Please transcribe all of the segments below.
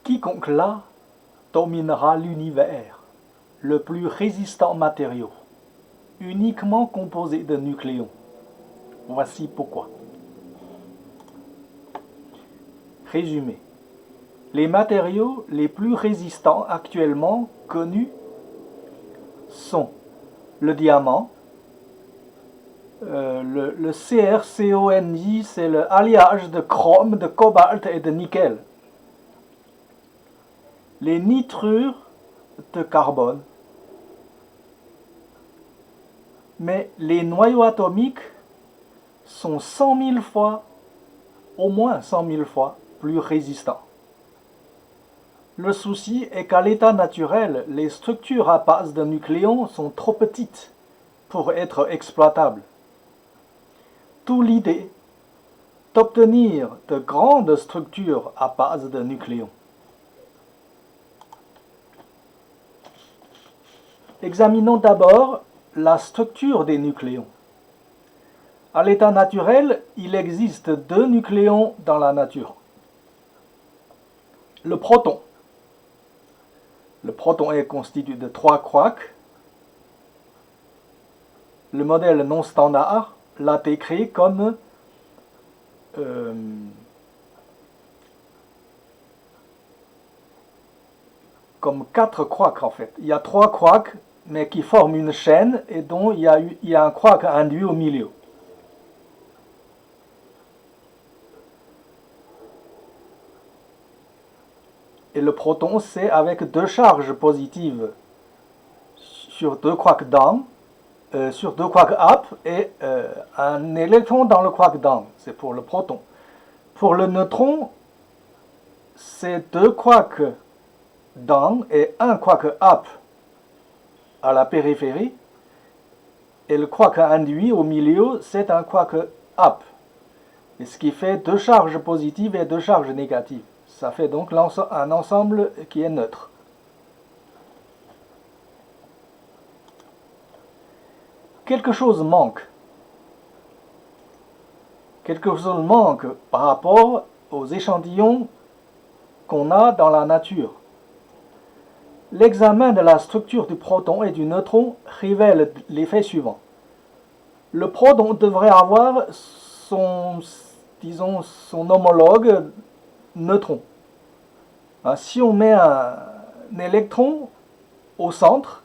Quiconque là dominera l'univers, le plus résistant matériau, uniquement composé de nucléons. Voici pourquoi. Résumé. Les matériaux les plus résistants actuellement connus sont le diamant, le CrCoNj, c'est le alliage de chrome, de cobalt et de nickel. Les nitrures de carbone. Mais les noyaux atomiques sont 100 000 fois, au moins 100 000 fois, plus résistants. Le souci est qu'à l'état naturel, les structures à base de nucléons sont trop petites pour être exploitables. D'où l'idée d'obtenir de grandes structures à base de nucléons. Examinons d'abord la structure des nucléons. À l'état naturel, il existe deux nucléons dans la nature. Le proton. Le proton est constitué de 3 quarks. Le modèle non standard l'a décrit comme comme 4 quarks en fait. Il y a 3 quarks, mais qui forment une chaîne et dont il y a un quark induit au milieu. Et le proton, c'est avec 2 charges positives sur 2 quarks down, sur 2 quarks up, et un électron dans le quark down. C'est pour le proton. Pour le neutron, c'est 2 quarks down et 1 quark up à la périphérie. Et le quark induit au milieu, c'est un quark up. Et ce qui fait 2 charges positives et 2 charges négatives. Ça fait donc un ensemble qui est neutre. Quelque chose manque. Quelque chose manque par rapport aux échantillons qu'on a dans la nature. L'examen de la structure du proton et du neutron révèle l'effet suivant. Le proton devrait avoir son homologue neutron. Si on met un électron au centre,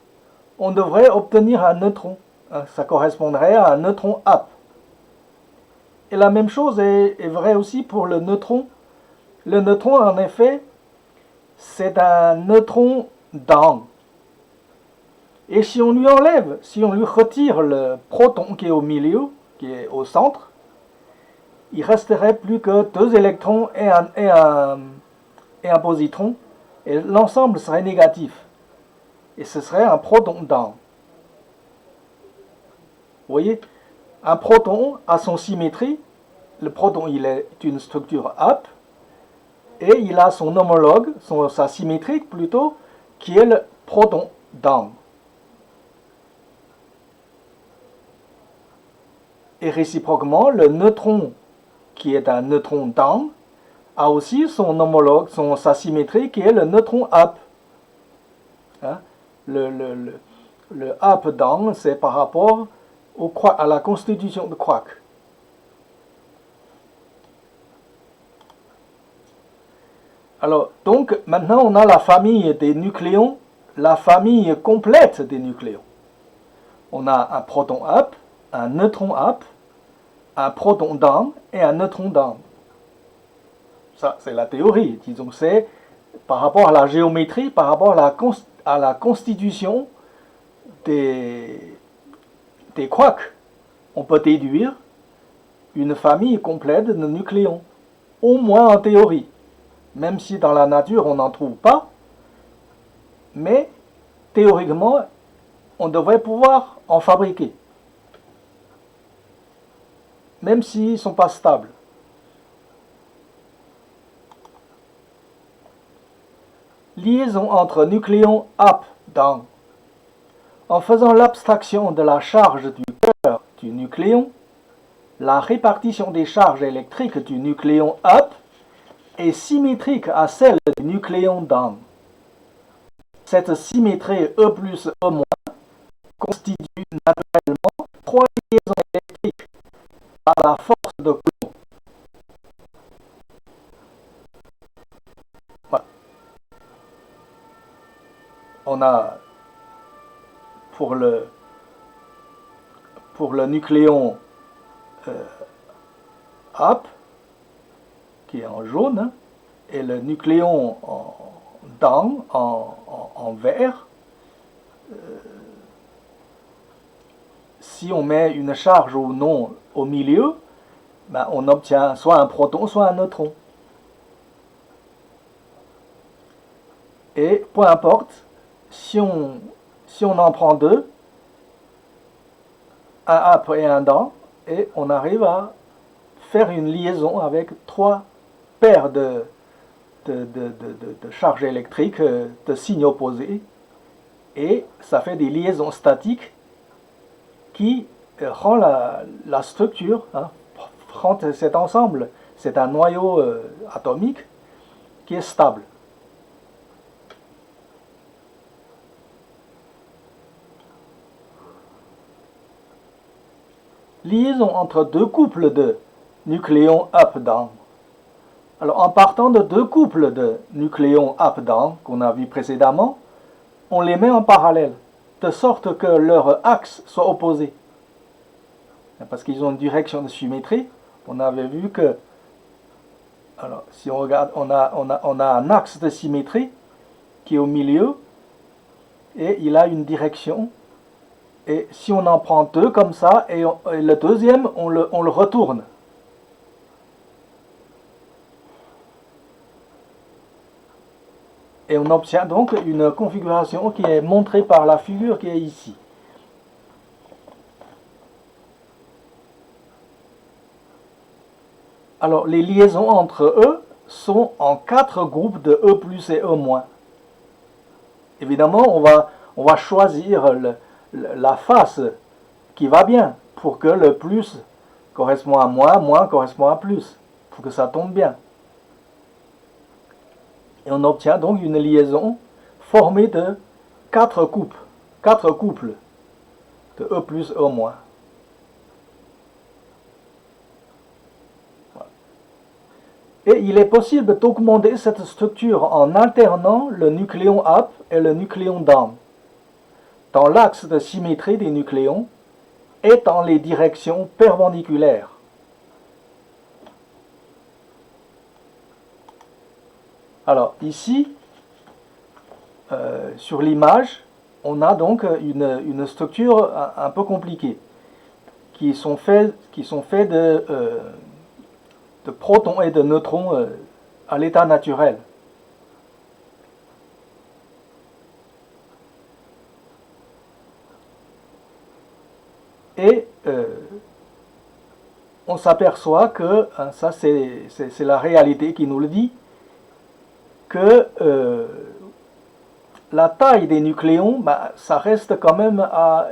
on devrait obtenir un neutron. Ça correspondrait à un neutron up. Et la même chose est vraie aussi pour le neutron. Le neutron, en effet, c'est un neutron down. Et si on lui enlève, si on lui retire le proton qui est au milieu, qui est au centre, il resterait plus que 2 électrons et un positron, et l'ensemble serait négatif. Et ce serait un proton down. Vous voyez, un proton a son symétrie. Le proton, il est une structure up, et il a son homologue, sa symétrie plutôt, qui est le proton down. Et réciproquement, le neutron, qui est un neutron down, a aussi son homologue, sa symétrie, qui est le neutron up. Le up down, c'est par rapport à la constitution de quark. Alors, donc, maintenant, on a la famille des nucléons, la famille complète des nucléons. On a un proton up, un neutron up, un proton down et un neutron down. Ça, c'est la théorie. Disons, c'est par rapport à la géométrie, par rapport à la constitution des quarks. On peut déduire une famille complète de nucléons, au moins en théorie. Même si dans la nature on n'en trouve pas, mais théoriquement, on devrait pouvoir en fabriquer, même s'ils ne sont pas stables. Liaison entre nucléons up-down. En faisant l'abstraction de la charge du cœur du nucléon, la répartition des charges électriques du nucléon up est symétrique à celle du nucléon d'Young. Cette symétrie E plus E moins constitue naturellement trois liaisons électriques par la force de Coulomb. Voilà. On a pour le nucléon up, qui est en jaune, hein, et le nucléon down en vert. Si on met une charge ou non au milieu, ben on obtient soit un proton, soit un neutron. Et peu importe, si on en prend deux, un up et un down, et on arrive à faire une liaison avec trois paires de charges électriques de signes opposés, et ça fait des liaisons statiques qui rend la structure, hein, rend cet ensemble, c'est un noyau atomique qui est stable. Liaison entre deux couples de nucléons up-down. Alors, en partant de deux couples de nucléons up-down qu'on a vu précédemment, on les met en parallèle, de sorte que leur axe soit opposé. Parce qu'ils ont une direction de symétrie. On avait vu que, alors, si on regarde, on a un axe de symétrie qui est au milieu, et il a une direction. Et si on en prend deux comme ça, et le deuxième, on le retourne. Et on obtient donc une configuration qui est montrée par la figure qui est ici. Alors, les liaisons entre eux sont en 4 groupes de E plus et E moins. Évidemment, on va choisir la face qui va bien pour que le plus correspond à moins, moins correspond à plus, pour que ça tombe bien. Et on obtient donc une liaison formée de 4 couples de E plus E moins. Voilà. Et il est possible d'augmenter cette structure en alternant le nucléon up et le nucléon down dans l'axe de symétrie des nucléons et dans les directions perpendiculaires. Alors ici, sur l'image, on a donc une structure un peu compliquée, qui sont faits de protons et de neutrons à l'état naturel. Et on s'aperçoit que, hein, ça c'est la réalité qui nous le dit, que la taille des nucléons, bah, ça reste quand même à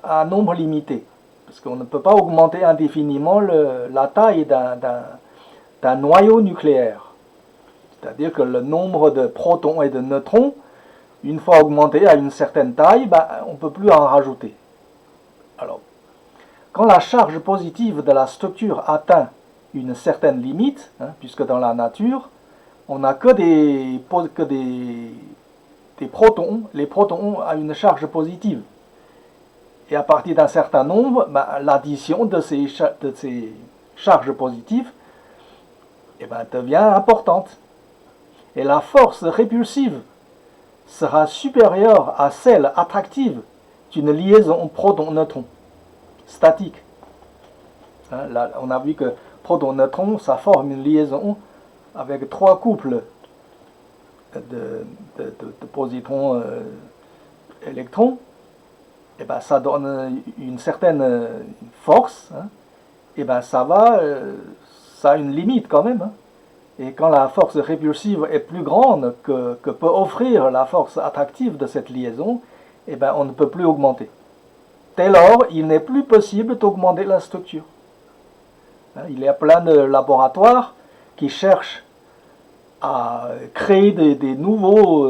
un nombre limité. Parce qu'on ne peut pas augmenter indéfiniment la taille d'un noyau nucléaire. C'est-à-dire que le nombre de protons et de neutrons, une fois augmenté à une certaine taille, bah, on ne peut plus en rajouter. Alors, quand la charge positive de la structure atteint une certaine limite, hein, puisque dans la nature, on n'a que des protons. Les protons ont une charge positive. Et à partir d'un certain nombre, ben, l'addition de ces charges positives devient importante. Et la force répulsive sera supérieure à celle attractive d'une liaison proton-neutron statique. Hein, là, on a vu que proton-neutron, ça forme une liaison avec 3 couples de positrons électrons, et ben ça donne une certaine force, hein, et ben ça a une limite quand même, hein, et quand la force répulsive est plus grande que peut offrir la force attractive de cette liaison, et ben on ne peut plus augmenter. Dès lors, il n'est plus possible d'augmenter la structure. Hein, il y a plein de laboratoires qui cherchent à créer des nouveaux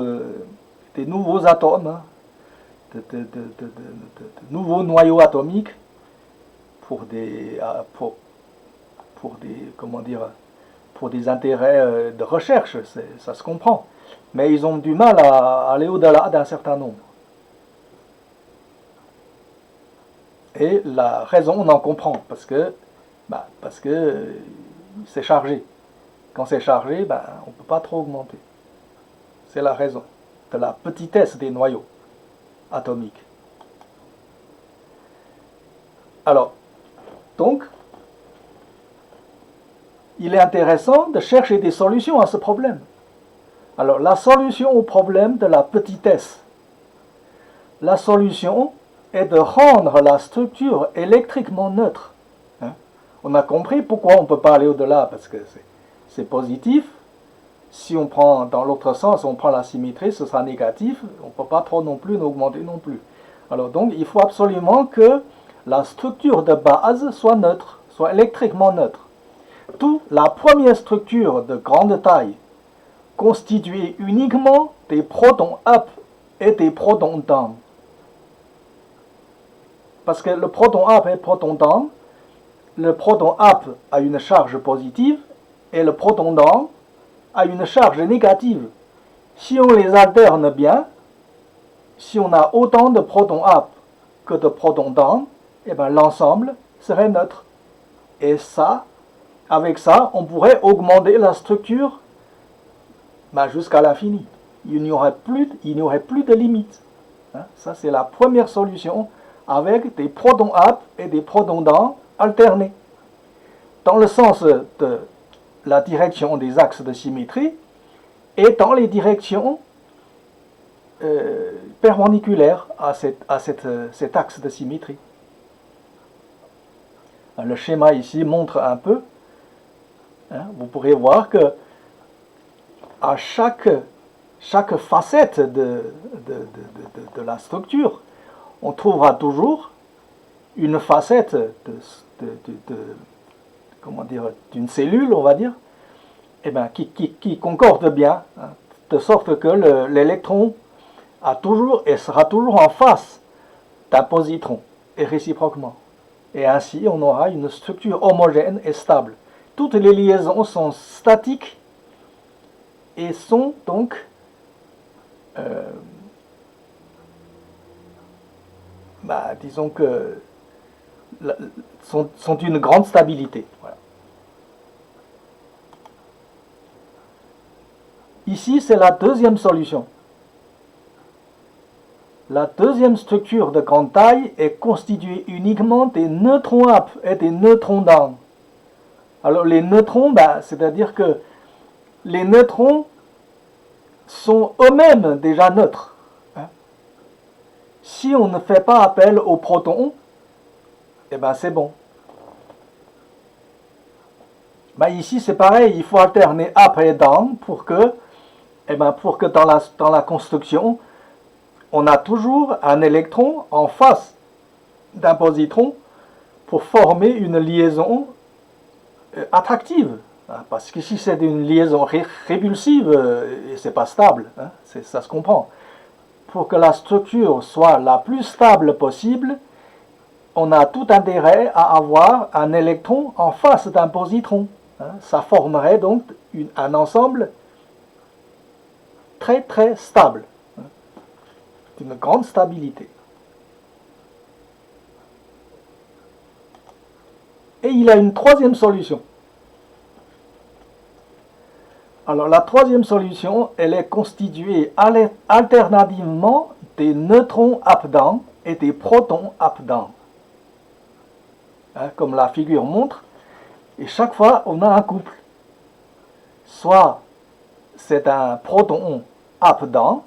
atomes, hein, de nouveaux noyaux atomiques pour des, comment dire, pour des intérêts de recherche, ça se comprend. Mais ils ont du mal à aller au-delà d'un certain nombre. Et la raison, on en comprend, parce que c'est chargé. Quand c'est chargé, on ne peut pas trop augmenter. C'est la raison de la petitesse des noyaux atomiques. Alors, donc, il est intéressant de chercher des solutions à ce problème. Alors, la solution au problème de la petitesse, la solution est de rendre la structure électriquement neutre. Hein? On a compris pourquoi on ne peut pas aller au-delà, parce que c'est positif. Si on prend dans l'autre sens, on prend la symétrie, ce sera négatif. On ne peut pas trop non plus augmenter non plus. Alors donc, il faut absolument que la structure de base soit neutre, soit électriquement neutre. Toute la première structure de grande taille, constituée uniquement des protons up et des protons down. Parce que le proton up et le proton down, le proton up a une charge positive et le proton down a une charge négative. Si on les alterne bien, si on a autant de protons up que de protons down, eh bien l'ensemble serait neutre. Et ça, avec ça, on pourrait augmenter la structure jusqu'à l'infini. Il n'y aurait plus de limite. Hein? Ça, c'est la première solution avec des protons up et des protons down alternés. Dans le sens de la direction des axes de symétrie et dans les directions perpendiculaires à cet axe de symétrie. Le schéma ici montre un peu. Hein, vous pourrez voir que à chaque facette de la structure, on trouvera toujours une facette d'une cellule, on va dire, qui concorde bien, hein, de sorte que l'électron sera toujours en face d'un positron, et réciproquement. Et ainsi, on aura une structure homogène et stable. Toutes les liaisons sont statiques et sont donc disons que sont d'une grande stabilité. Voilà. Ici, c'est la deuxième solution. La deuxième structure de grande taille est constituée uniquement des neutrons up et des neutrons down. Alors les neutrons, c'est-à-dire que les neutrons sont eux-mêmes déjà neutres. Hein? Si on ne fait pas appel aux protons, c'est bon. Ici c'est pareil, il faut alterner up et down pour que dans la construction, on a toujours un électron en face d'un positron pour former une liaison attractive. Parce que si c'est une liaison répulsive, c'est pas stable, hein, ça se comprend. Pour que la structure soit la plus stable possible, on a tout intérêt à avoir un électron en face d'un positron. Hein. Ça formerait donc un ensemble très très stable, hein, d'une grande stabilité. Et il y a une troisième solution. Alors la troisième solution, elle est constituée alternativement des neutrons up-down et des protons up-down. Hein, comme la figure montre, et chaque fois on a un couple. Soit c'est un proton up-down,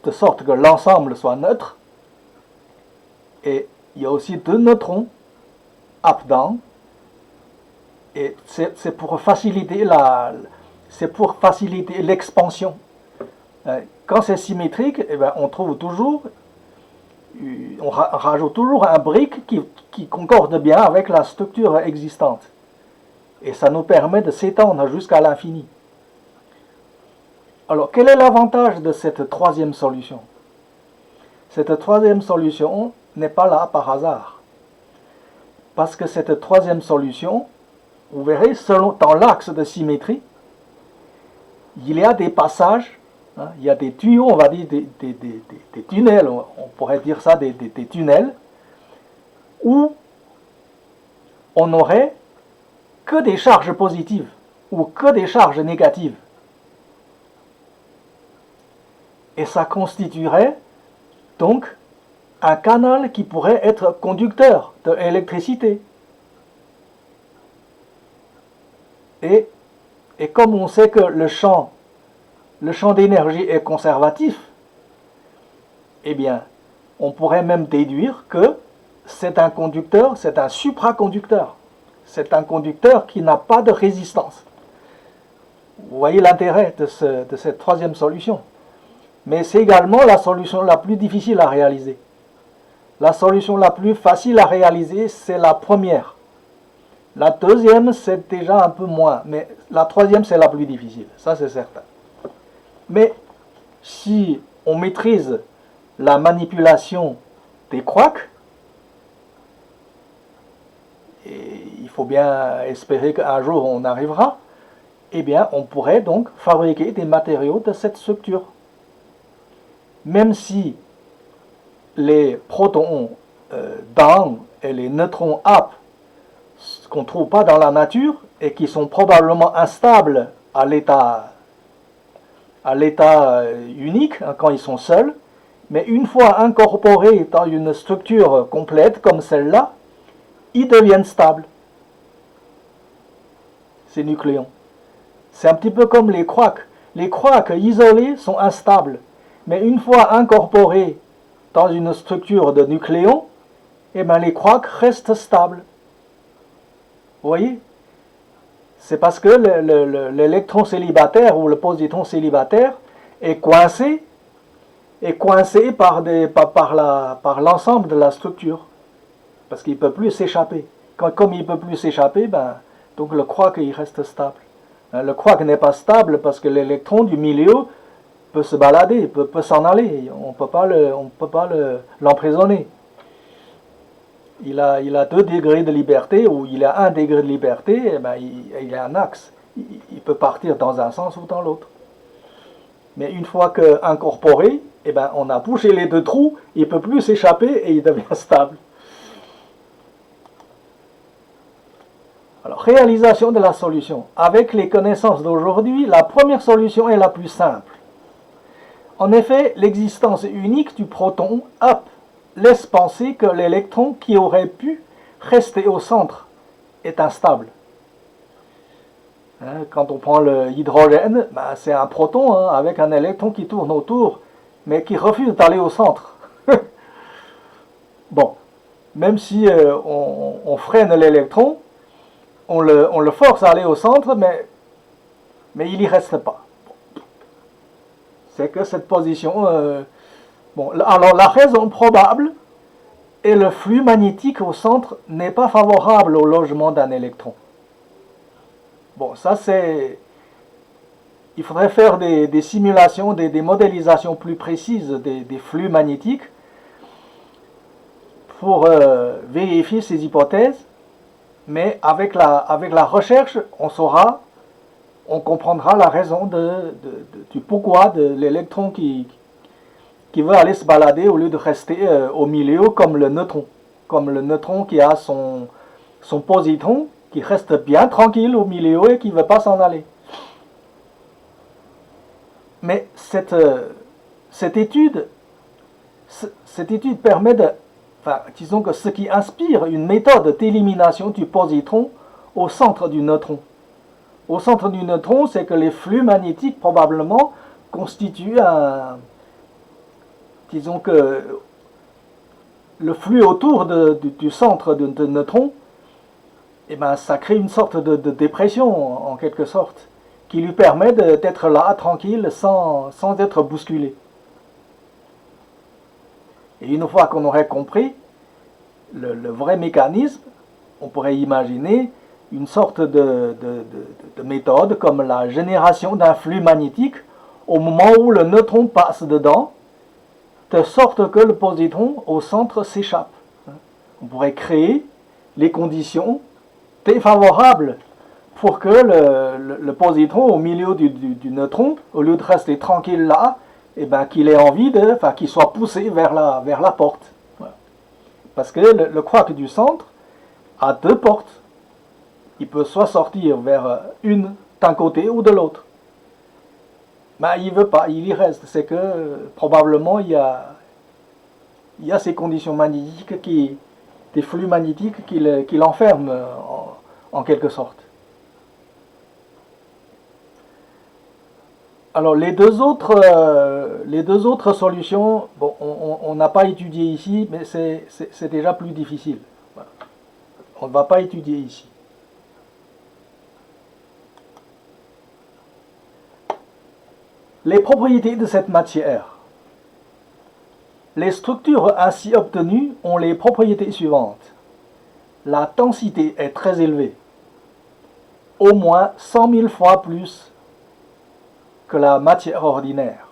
de sorte que l'ensemble soit neutre, et il y a aussi deux neutrons up-down, et c'est pour faciliter l'expansion. Quand c'est symétrique, on trouve toujours, on rajoute toujours un brique qui concorde bien avec la structure existante. Et ça nous permet de s'étendre jusqu'à l'infini. Alors, quel est l'avantage de cette troisième solution? Cette troisième solution n'est pas là par hasard. Parce que cette troisième solution, vous verrez, dans l'axe de symétrie, il y a des passages, hein, il y a des tuyaux, on va dire des tunnels, on pourrait dire ça, des tunnels, où on n'aurait que des charges positives ou que des charges négatives. Et ça constituerait donc un canal qui pourrait être conducteur de l'électricité. Et comme on sait que le champ d'énergie est conservatif, eh bien, on pourrait même déduire que c'est un conducteur, c'est un supraconducteur. C'est un conducteur qui n'a pas de résistance. Vous voyez l'intérêt de cette troisième solution. Mais c'est également la solution la plus difficile à réaliser. La solution la plus facile à réaliser, c'est la première. La deuxième, c'est déjà un peu moins, mais la troisième, c'est la plus difficile, ça c'est certain. Mais si on maîtrise la manipulation des quarks, et il faut bien espérer qu'un jour on arrivera, eh bien on pourrait donc fabriquer des matériaux de cette structure. Même si les protons down et les neutrons up qu'on ne trouve pas dans la nature et qui sont probablement instables à l'état unique, hein, quand ils sont seuls, mais une fois incorporés dans une structure complète comme celle-là, ils deviennent stables, ces nucléons. C'est un petit peu comme les quarks. Les quarks isolés sont instables, mais une fois incorporés dans une structure de nucléons, eh bien les quarks restent stables. Vous voyez? C'est parce que l'électron célibataire ou le positron célibataire est coincé par l'ensemble de la structure. Parce qu'il ne peut plus s'échapper. Comme il ne peut plus s'échapper, ben, donc le quark il reste stable. Le quark n'est pas stable parce que l'électron du milieu peut se balader, peut s'en aller. On ne peut pas l'emprisonner. Il a 2 degrés de liberté, ou il a 1 degré de liberté, et ben il a un axe. Il peut partir dans un sens ou dans l'autre. Mais une fois qu'incorporé, eh ben on a bouché les 2 trous, il ne peut plus s'échapper et il devient stable. Alors, réalisation de la solution. Avec les connaissances d'aujourd'hui, la première solution est la plus simple. En effet, l'existence unique du proton up laisse penser que l'électron qui aurait pu rester au centre est instable. Quand on prend l'hydrogène, ben c'est un proton avec un électron qui tourne autour, mais qui refuse d'aller au centre. Bon, même si on freine l'électron, on le force à aller au centre, mais il n'y reste pas. C'est que cette position... bon, alors la raison probable est le flux magnétique au centre n'est pas favorable au logement d'un électron. Bon, ça c'est... Il faudrait faire des simulations, des modélisations plus précises des flux magnétiques pour vérifier ces hypothèses. Mais avec la recherche, on comprendra la raison du pourquoi de l'électron qui veut aller se balader au lieu de rester au milieu comme le neutron. Comme le neutron qui a son positron qui reste bien tranquille au milieu et qui ne veut pas s'en aller. Mais cette étude permet de... Enfin, disons que ce qui inspire une méthode d'élimination du positron au centre du neutron. Au centre du neutron, c'est que les flux magnétiques probablement constituent disons que le flux autour du centre de neutrons, eh ben, ça crée une sorte de dépression en quelque sorte, qui lui permet d'être là, tranquille, sans être bousculé. Et une fois qu'on aurait compris le vrai mécanisme, on pourrait imaginer une sorte de méthode comme la génération d'un flux magnétique au moment où le neutron passe dedans, de sorte que le positron au centre s'échappe. On pourrait créer les conditions défavorables pour que le positron au milieu du neutron, au lieu de rester tranquille là, eh ben, qu'il ait envie qu'il soit poussé vers la porte. Voilà. Parce que le quark du centre a deux portes. Il peut soit sortir vers une d'un côté ou de l'autre. Mais il ne veut pas, il y reste. C'est que probablement il y a ces conditions magnétiques, des flux magnétiques qui l'enferment en quelque sorte. Alors les deux autres solutions, bon, on n'a pas étudié ici, mais c'est déjà plus difficile. Voilà. On ne va pas étudier ici. Les propriétés de cette matière. Les structures ainsi obtenues ont les propriétés suivantes. La densité est très élevée, au moins 100 000 fois plus que la matière ordinaire.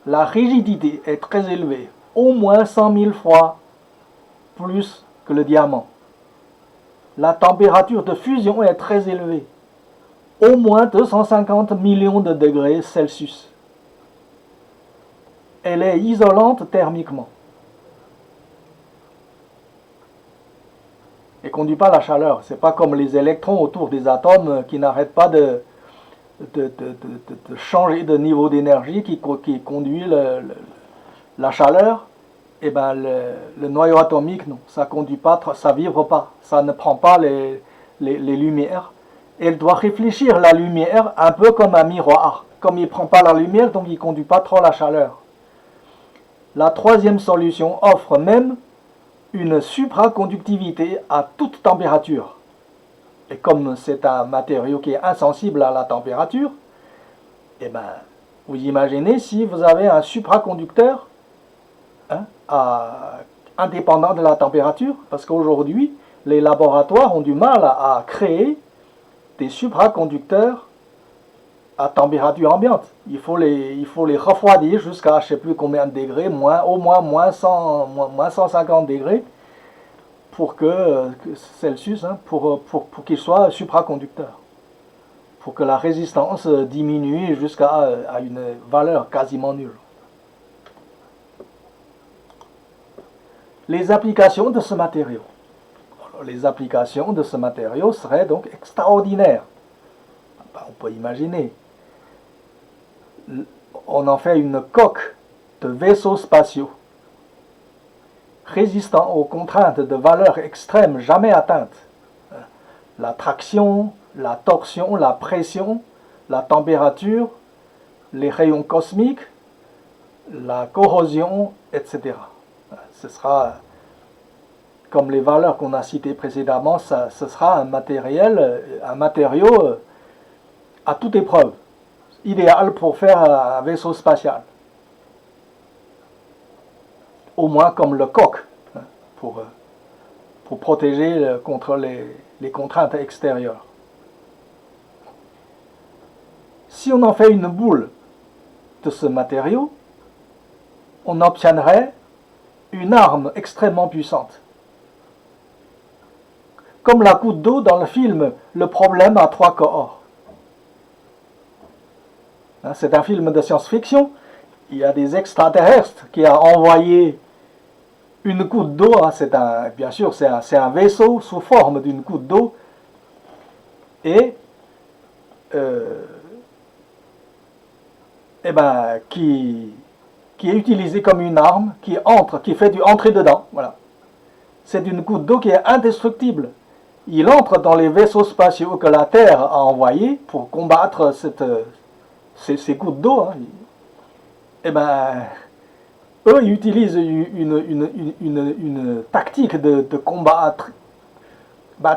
La rigidité est très élevée, au moins 100 000 fois plus que le diamant. La température de fusion est très élevée, au moins 250 millions de degrés Celsius. Elle est isolante thermiquement et ne conduit pas la chaleur. Ce n'est pas comme les électrons autour des atomes qui n'arrêtent pas de changer de niveau d'énergie qui conduit la chaleur. Et ben le noyau atomique, non, ça conduit pas, ça vibre pas, ça ne prend pas les lumières. Elle doit réfléchir la lumière un peu comme un miroir. Comme il ne prend pas la lumière, donc il ne conduit pas trop la chaleur. La troisième solution offre même une supraconductivité à toute température. Et comme c'est un matériau qui est insensible à la température, eh ben, vous imaginez si vous avez un supraconducteur indépendant de la température, parce qu'aujourd'hui, les laboratoires ont du mal à créer des supraconducteurs à température ambiante. Il faut les refroidir jusqu'à je ne sais plus combien de degrés, au moins moins 150 degrés, pour que Celsius, pour qu'il soit supraconducteur, pour que la résistance diminue jusqu'à une valeur quasiment nulle. Les applications de ce matériau. Alors, les applications de ce matériau seraient donc extraordinaires. On peut imaginer. On en fait une coque de vaisseaux spatiaux, résistant aux contraintes de valeurs extrêmes jamais atteintes. La traction, la torsion, la pression, la température, les rayons cosmiques, la corrosion, etc. Ce sera, comme les valeurs qu'on a citées précédemment, ce sera un matériau à toute épreuve, idéal pour faire un vaisseau spatial. Au moins comme le coq, pour protéger contre les contraintes extérieures. Si on en fait une boule de ce matériau, on obtiendrait une arme extrêmement puissante. Comme la goutte d'eau dans le film Le problème à trois corps. C'est un film de science-fiction. Il y a des extraterrestres qui ont envoyé une goutte d'eau. Bien sûr, c'est un vaisseau sous forme d'une goutte d'eau. Et qui est utilisé comme une arme, qui fait du entrer dedans. Voilà. C'est une goutte d'eau qui est indestructible. Il entre dans les vaisseaux spatiaux que la Terre a envoyés pour combattre ces gouttes d'eau. Eux, ils utilisent une tactique de combat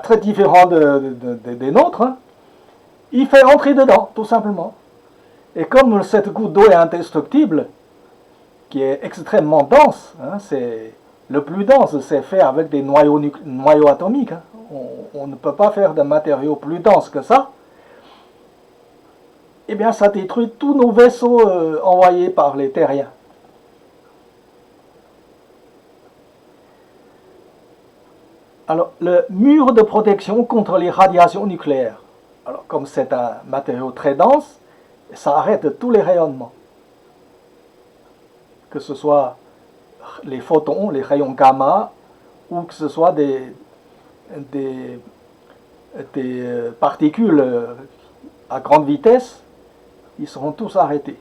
très différente des nôtres. Il fait entrer dedans, tout simplement. Et comme cette goutte d'eau est indestructible, qui est extrêmement dense, c'est le plus dense, c'est fait avec des noyaux atomiques. On ne peut pas faire de matériaux plus denses que ça. eh bien ça détruit tous nos vaisseaux envoyés par les terriens. Alors, le mur de protection contre les radiations nucléaires. Alors, comme c'est un matériau très dense, ça arrête tous les rayonnements. Que ce soit les photons, les rayons gamma, ou que ce soit des particules à grande vitesse, ils seront tous arrêtés.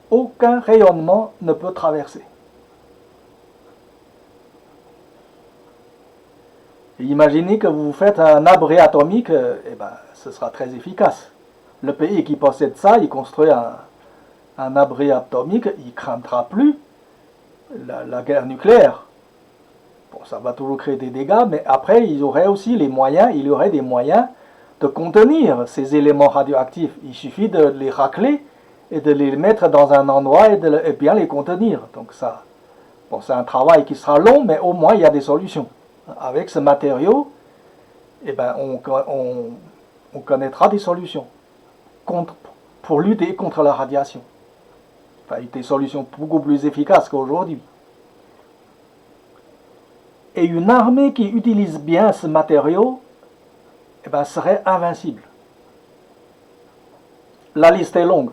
Aucun rayonnement ne peut traverser. Et imaginez que vous faites un abri atomique, eh ben, ce sera très efficace. Le pays qui possède ça, il construit un abri atomique, il ne craindra plus la guerre nucléaire. Bon, ça va toujours créer des dégâts, mais après, il y aurait aussi les moyens, il y aurait des moyens de contenir ces éléments radioactifs. Il suffit de les racler et de les mettre dans un endroit et bien les contenir. Donc ça, bon, c'est un travail qui sera long, mais au moins il y a des solutions. Avec ce matériau, eh ben, on connaîtra des solutions pour lutter contre la radiation. Enfin, des solutions beaucoup plus efficaces qu'aujourd'hui. Et une armée qui utilise bien ce matériau, eh ben, serait invincible. La liste est longue.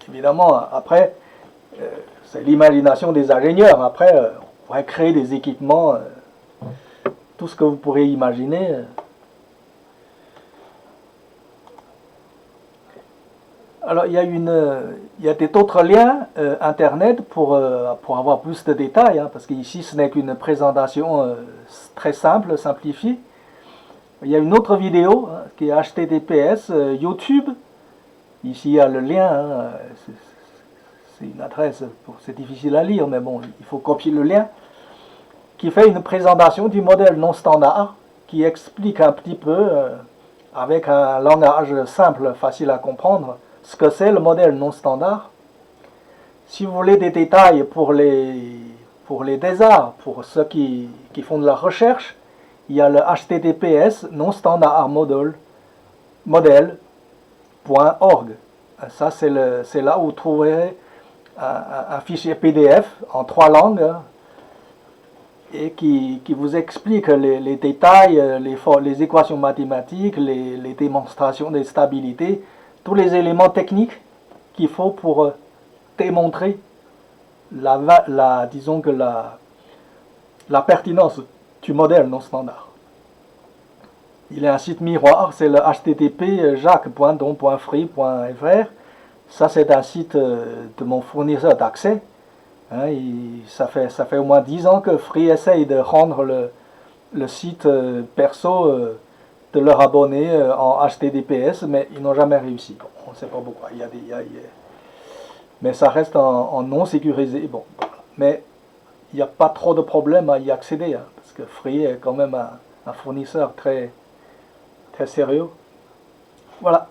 Évidemment, après, c'est l'imagination des ingénieurs. Après, on pourrait créer des équipements, tout ce que vous pourrez imaginer. Alors, il y a d'autres liens internet pour avoir plus de détails, hein, parce qu'ici, ce n'est qu'une présentation très simple, simplifiée. Il y a une autre vidéo hein, qui est HTTPS YouTube. Ici, il y a le lien. Hein, c'est une adresse, c'est difficile à lire, mais bon, il faut copier le lien. Qui fait une présentation du modèle non standard, qui explique un petit peu, avec un langage simple, facile à comprendre, ce que c'est le modèle non standard. Si vous voulez des détails pour les thésards, pour ceux qui font de la recherche, il y a le HTTPS non standard model.org. Ça, c'est là où vous trouverez un fichier PDF en 3 langues et qui vous explique les détails, les équations mathématiques, les démonstrations des stabilités, tous les éléments techniques qu'il faut pour démontrer disons que la pertinence du modèle non standard. Il y a un site miroir, c'est le http jacques.don.free.fr. Ça, c'est un site de mon fournisseur d'accès. Hein, ça fait au moins 10 ans que Free essaye de rendre le site perso de leur abonner en HTTPS, mais ils n'ont jamais réussi. Bon, on ne sait pas pourquoi. Mais ça reste en non sécurisé. Bon, mais il n'y a pas trop de problème à y accéder, hein, parce que Free est quand même un fournisseur très, très sérieux. Voilà.